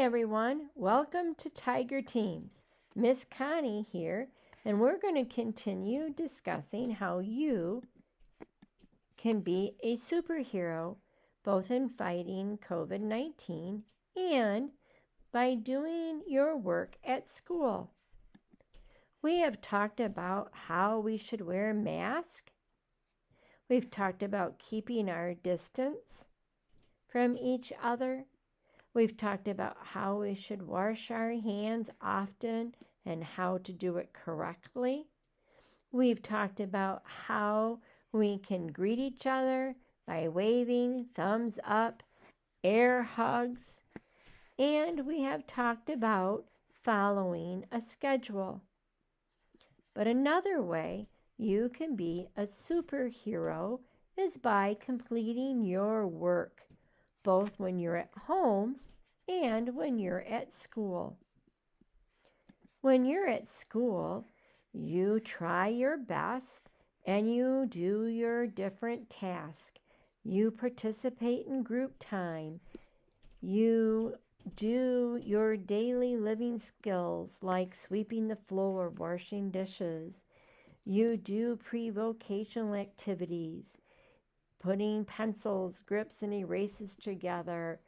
everyone, welcome to Tiger Teams. Miss Connie here, and we're going to continue discussing how you can be a superhero both in fighting COVID-19 and by doing your work at school. We have talked about how we should wear a mask. We've talked about keeping our distance from each other. We've talked about how we should wash our hands often and how to do it correctly. We've talked about how we can greet each other by waving, thumbs up, air hugs, and we have talked about following a schedule. But another way you can be a superhero is by completing your work, both when you're at home and when you're at school. When you're at school, you try your best and you do your different tasks. You participate in group time. You do your daily living skills like sweeping the floor, washing dishes. You do pre-vocational activities, putting pencils, grips, and erases together,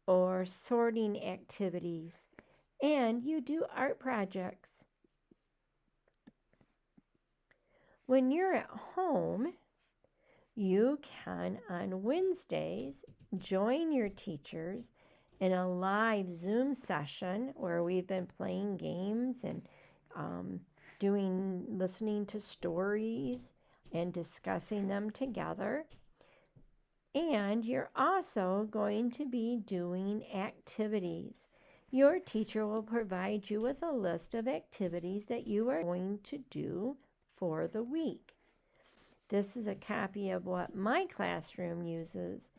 or sorting activities, and you do art projects. When you're at home, you can on Wednesdays join your teachers in a live Zoom session where we've been playing games and listening to stories and discussing them together. And you're also going to be doing activities. Your teacher will provide you with a list of activities that you are going to do for the week. This is a copy of what my classroom uses.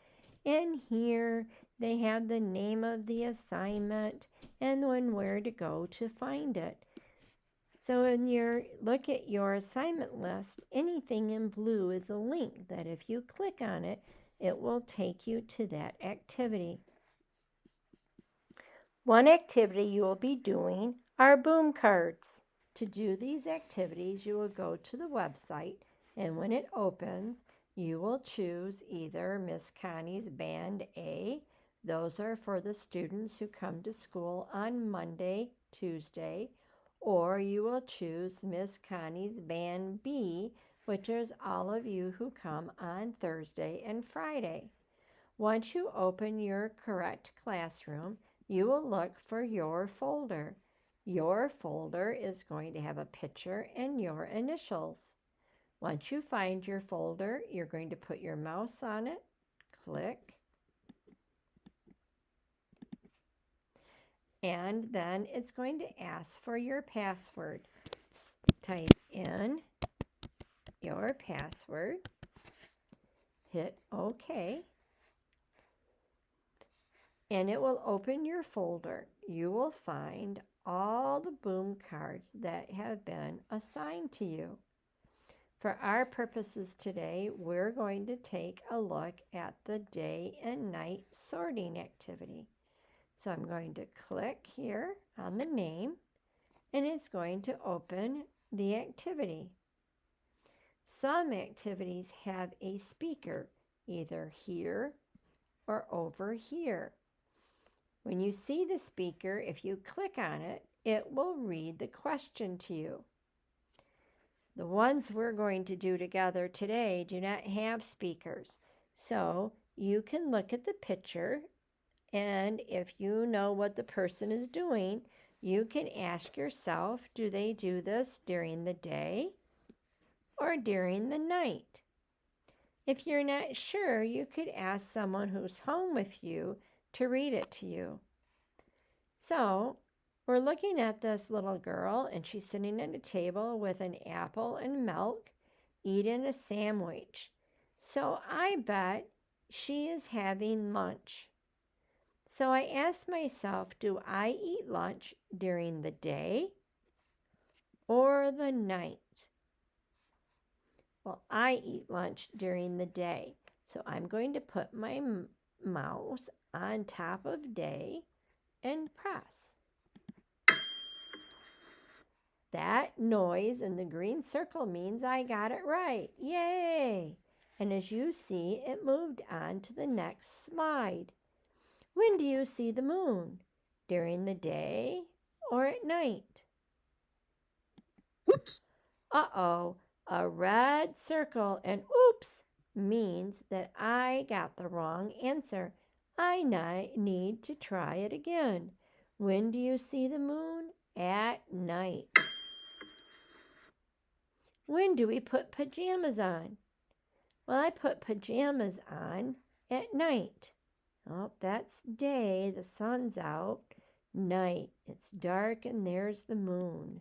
And here they have the name of the assignment and where to go to find it. So when you look at your assignment list, anything in blue is a link that if you click on it, it will take you to that activity. One activity you will be doing are boom cards. To do these activities, you will go to the website, and when it opens, you will choose either Miss Connie's Band A. Those are for the students who come to school on Monday, Tuesday, or you will choose Miss Connie's Band B, which is all of you who come on Thursday and Friday. Once you open your correct classroom, you will look for your folder. Your folder is going to have a picture and your initials. Once you find your folder, you're going to put your mouse on it, click, and then it's going to ask for your password. Type in your password, hit OK, and it will open your folder. You will find all the boom cards that have been assigned to you. For our purposes today, we're going to take a look at the day and night sorting activity. So I'm going to click here on the name, and it's going to open the activity. Some activities have a speaker, either here or over here. When you see the speaker, if you click on it, it will read the question to you. The ones we're going to do together today do not have speakers. So you can look at the picture, and if you know what the person is doing, you can ask yourself, do they do this during the day or during the night? If you're not sure, you could ask someone who's home with you to read it to you. So we're looking at this little girl, and she's sitting at a table with an apple and milk, eating a sandwich. So I bet she is having lunch. So I asked myself, do I eat lunch during the day or the night? Well, I eat lunch during the day. So I'm going to put my mouse on top of day, noise, and the green circle means I got it right. Yay! And as you see, it moved on to the next slide. When do you see the moon? During the day or at night? Uh-oh, a red circle and oops means that I got the wrong answer. I need to try it again. When do you see the moon? At night. When do we put pajamas on? Well, I put pajamas on at night. Oh, that's day. The sun's out. Night. It's dark and there's the moon.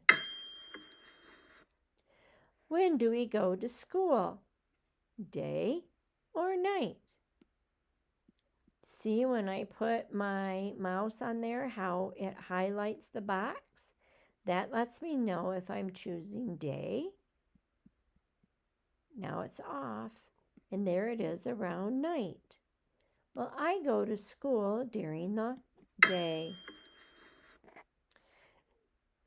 When do we go to school? Day or night? See when I put my mouse on there how it highlights the box? That lets me know if I'm choosing day. Now it's off, and there it is around night. Well, I go to school during the day.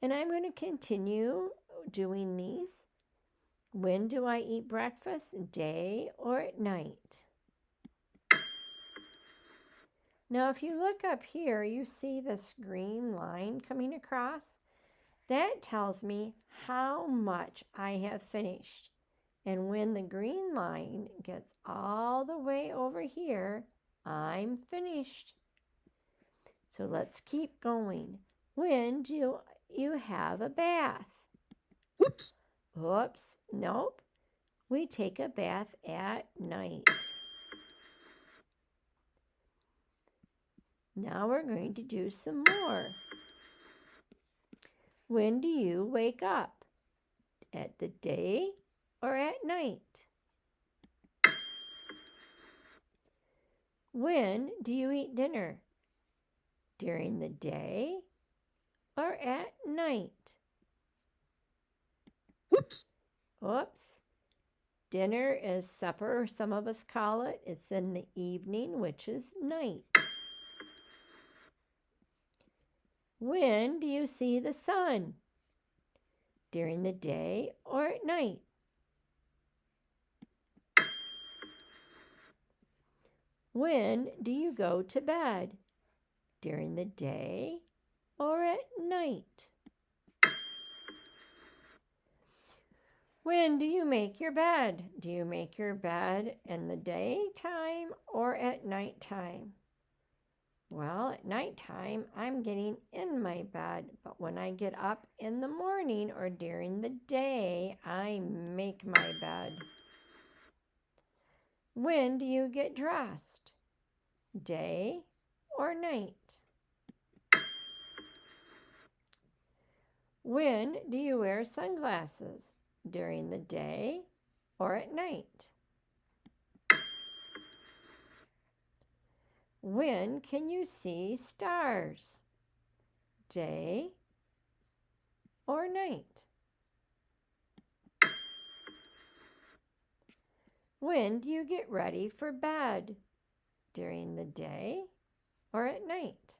And I'm going to continue doing these. When do I eat breakfast? Day or at night? Now, if you look up here, you see this green line coming across. That tells me how much I have finished. And when the green line gets all the way over here, I'm finished. So let's keep going. When do you have a bath? Oops, nope. We take a bath at night. Now we're going to do some more. When do you wake up? At the day or at night? When do you eat dinner? During the day or at night? Oops. Dinner is supper, some of us call it. It's in the evening, which is night. When do you see the sun? During the day or at night? When do you go to bed? During the day or at night? When do you make your bed? Do you make your bed in the daytime or at nighttime? Well, at nighttime, I'm getting in my bed, but when I get up in the morning or during the day, I make my bed. When do you get dressed? Day or night? When do you wear sunglasses? During the day or at night? When can you see stars? Day or night? When do you get ready for bed? During the day or at night?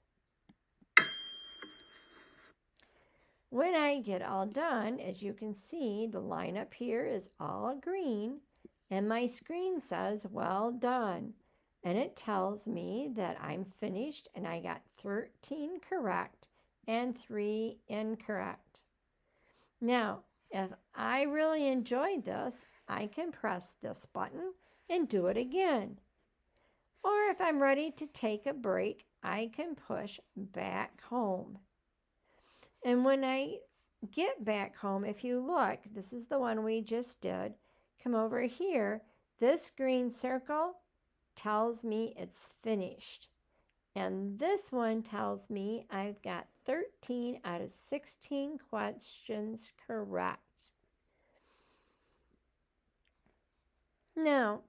When I get all done, as you can see, the line up here is all green, and my screen says, well done. And it tells me that I'm finished and I got 13 correct and 3 incorrect. Now, if I really enjoyed this, I can press this button and do it again. Or if I'm ready to take a break, I can push back home. And when I get back home, if you look, this is the one we just did. Come over here. This green circle tells me it's finished. And this one tells me I've got 13 out of 16 questions correct. Now,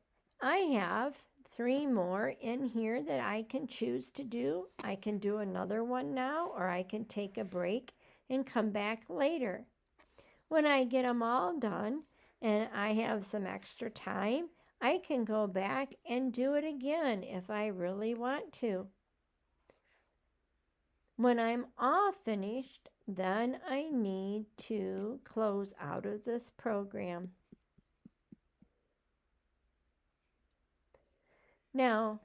I have 3 more in here that I can choose to do. I can do another one now, or I can take a break and come back later. When I get them all done and I have some extra time, I can go back and do it again if I really want to. When I'm all finished, then I need to close out of this program. Now,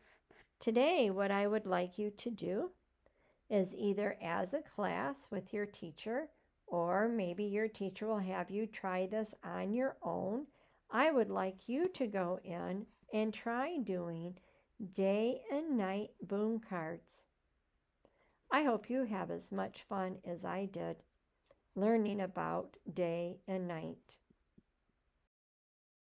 today what I would like you to do is either as a class with your teacher, or maybe your teacher will have you try this on your own. I would like you to go in and try doing day and night boom cards. I hope you have as much fun as I did learning about day and night.